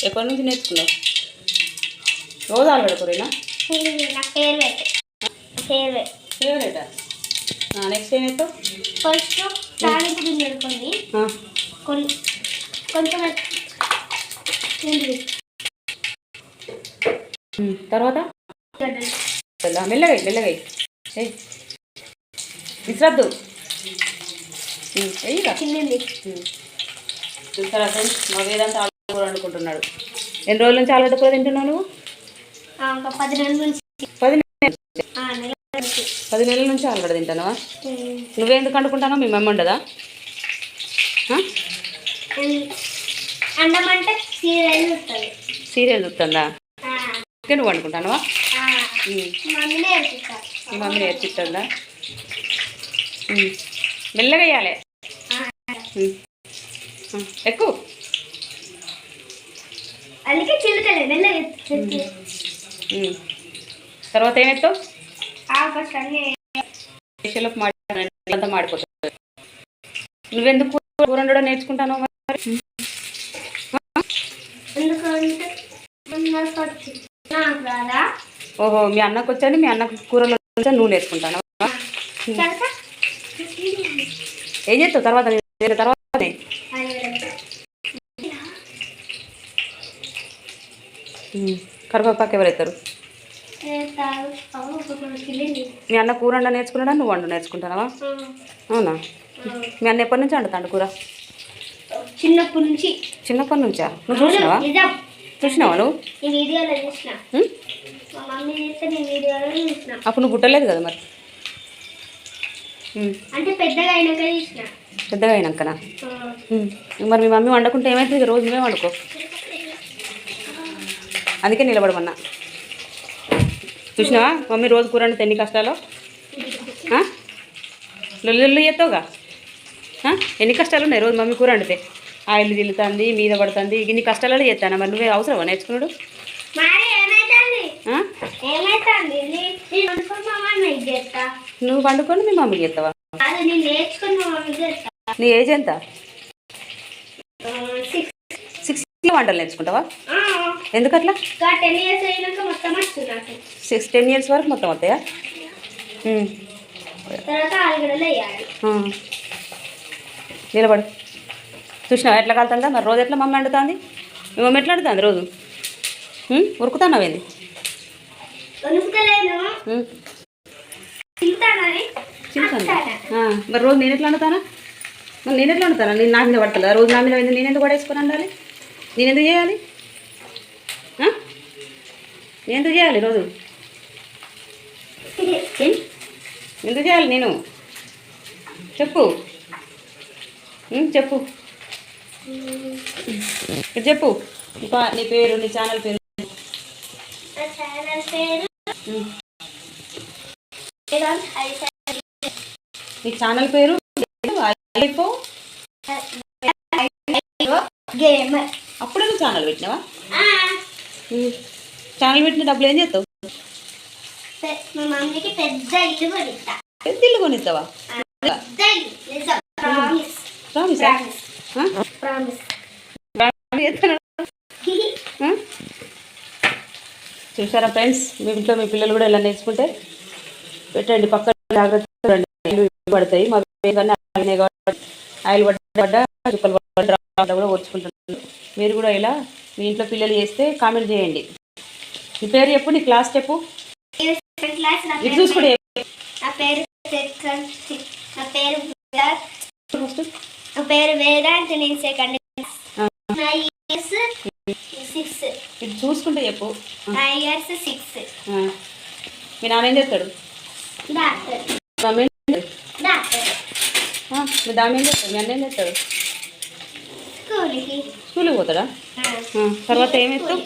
ఎప్పటి నుంచి నేర్చుకున్నావు? రోజు ఆలుగడ్డ కూరేనా? ఫేవరెటా? నెక్స్ట్ ఏం చేస్తావు? ఫస్ట్ తాలింపు గింజ పెట్టుకోండి, కొంచెం తర్వాత మెల్లగా మెల్లగా విసరద్దు. చూస్తారా ఫ్రెండ్స్, మా వేదాంత ఆలుగడ్డ కూర వండుకుంటున్నాడు. ఎన్ని రోజుల నుంచి ఆలుగడ్డ కూర తింటున్నావు నువ్వు? 10 నెలల నుంచి. 10 నెలల నుంచి ఆలుగడ్డ తింటావా? నువ్వే ఎందుకు వండుకుంటానో మీ మమ్మీ ఉండదా? సీరియల్ చూస్తుందా? నువ్వు వండుకుంటానవా? మీ మమ్మీ నేర్పిస్తుందా? మెల్లగా వేయాలి, ఎక్కువ. తర్వాత ఏమెత్తావు? అంతా మాడిపోతుంది. నువ్వెందుకు కూర వండడం నేర్చుకుంటాను? ఓహో, మీ అన్నకు వచ్చాను, మీ అన్నకు కూరలో నువ్వు నేర్చుకుంటాను. ఏం చేస్తావు తర్వాత? కరివేపాకు ఎవరు ఎత్తారు? మీ అన్న కూర వండ నేర్చుకున్నాడా, నువ్వు వంట నేర్చుకుంటావా? అవునా? మీ అన్న ఎప్పటి నుంచి వండుతాడు కూర? చిన్నప్పటి నుంచా? నువ్వు చూసినావా నువ్వు? అప్పుడు నువ్వు పుట్టలేదు కదా మరి. పెద్దగా అయినాకనా? మరి మీ మమ్మీ వండుకుంటే ఏమవుతుంది? రోజు నువ్వే వండుకో. అందుకే నిలబడమన్నా. చూసినావా మమ్మీ రోజు కూర వండితే ఎన్ని కష్టాలు? లొల్లు చేస్తావుగా, ఎన్ని కష్టాలు ఉన్నాయి రోజు మమ్మీ కూర వండితే. ఆయిల్ తిల్లుతుంది, మీద పడుతుంది, ఇన్ని కష్టాలలో చేస్తానా? మరి నువ్వే అవసరమా నేర్చుకున్నాడు? నువ్వు వండుకొని మీ మమ్మీకి చేస్తావా? నీ ఏజ్ ఎంత? 6 వంటలు నేర్చుకుంటావా? ఎందుకట్లా? 10 years వరకు మొత్తం వస్తాయా? నిలబడు. చూసినావా ఎట్లా కలుతుందా? మరి రోజు ఎట్లా మమ్మీ వండుతుంది? మీ మమ్మీ ఎట్లా వండుతుంది రోజు? ఉరుకుతున్నావేంది? మరి రోజు నేను ఎట్లా వండుతానా? మరి నేను ఎట్లా వండుతానా? నేను నా మీద పడతలే రోజు? నా మీద పోయింది నేను ఎందుకు పడేసుకొని ఉండాలి? నేను ఎందుకు చేయాలి? నేను ఎందుకు చేయాలి రోజు? ఎందుకు చేయాలి నేను? చెప్పు చెప్పు చెప్పు. నీ పేరు, నీ ఛానల్ పేరు? నీ ఛానల్ పేరు అప్పుడే నువ్వు ఛానల్ పెట్టినావా? ఛానల్ పెట్టిన డబ్బులు ఏం చేస్తావు? పెద్ద ఇల్లు కొనిస్తావా? చూసారా ఫ్రెండ్స్, మీ ఇంట్లో మీ పిల్లలు కూడా ఇలా నేర్చుకుంటే పెట్టండి. పక్కన జాగ్రత్తగా పడతాయి. మా ఆయిల్ పడ్డా చుక్కలు పడ్డా కూడా ఓర్చుకుంటున్నాను. మీరు కూడా ఇలా మీ ఇంట్లో పిల్లలు చేస్తే కామెంట్ చేయండి. నీ పేరు చెప్పు, నీ క్లాస్ చెప్పు. ఇది చూసుకుంటే ఇది చూసుకుంటే చెప్పు. మీ నాన్న ఏం చేస్తాడు? మీ దామ ఏం చేస్తాడు? మీ అన్న ఏం చేస్తాడు? స్కూల్కి పోతాడా? తర్వాత ఏమేస్తావు?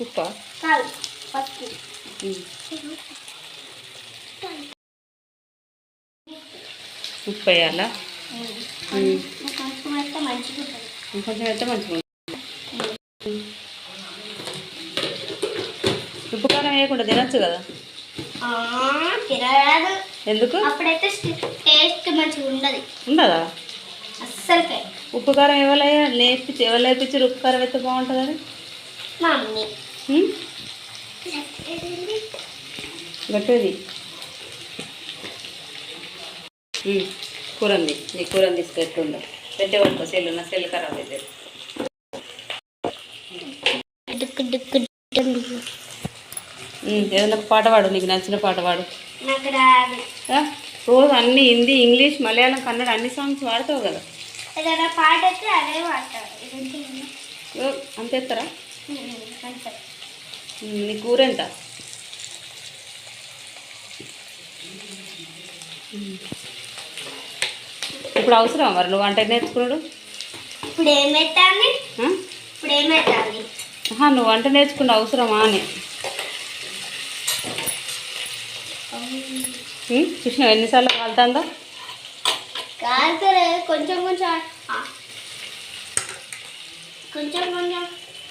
ఉప్పా? ఉప్పు వేయాలా? కొంచెం అయితే మంచిగా. ఉప్పు కారం వేయకుండా తినచ్చు కదా? తినరాదు. ఎందుకు? అప్పుడైతే టేస్ట్ మంచిగా ఉండదు. ఉండదా? ఉప్పు కారం ఎవరైనా ఎవరు నేర్పించారు ఉప్పు కారం అయితే బాగుంటుందని? మమ్మీ ఉమ్? గట్టేది కూరంది నీ కూరని తీసుకెట్టుండవు పెట్టే పడుకో సెల్లు నా సెల్ ఖరాబ్ అయితే. డుక్కు డుక్కు డుక్కు. ఏదైనా ఒక పాట పాడు, నీకు నచ్చిన పాట పాడు. నాకు రాదు. ఆ? రోజు అన్ని హిందీ, ఇంగ్లీష్, మలయాళం, కన్నడ అన్ని సాంగ్స్ వాడతావు కదా. ఏదైనా పాట అయితే అదే పాడతాను. అంత ఎత్తరా? అంతే. నీ కూర ఎంత? ఇప్పుడు అవసరం మరి నువ్వు వంట నేర్చుకున్నాడు? ఇప్పుడు ఏం పెట్టాలి? ఇప్పుడు ఏం పెట్టాలి? నువ్వు వంట నేర్చుకున్న అవసరమా అని. చూసినావు ఎన్నిసార్లు కాలుతుందో? కాల్తలే, కొంచెం కొంచెం కొంచెం కొంచెం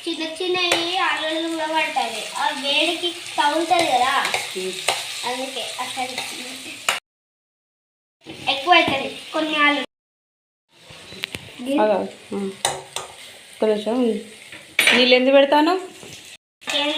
చిన్న చిన్నవి ఆలులు కూడా పడతాయి. ఆ వేడికి తగులుతుంది కదా, అందుకే అసలు ఎక్కువ అవుతుంది కొన్ని ఆలు. ఒక్క నిమిషం, నీళ్ళు ఎందుకు పెడతాను? ఏం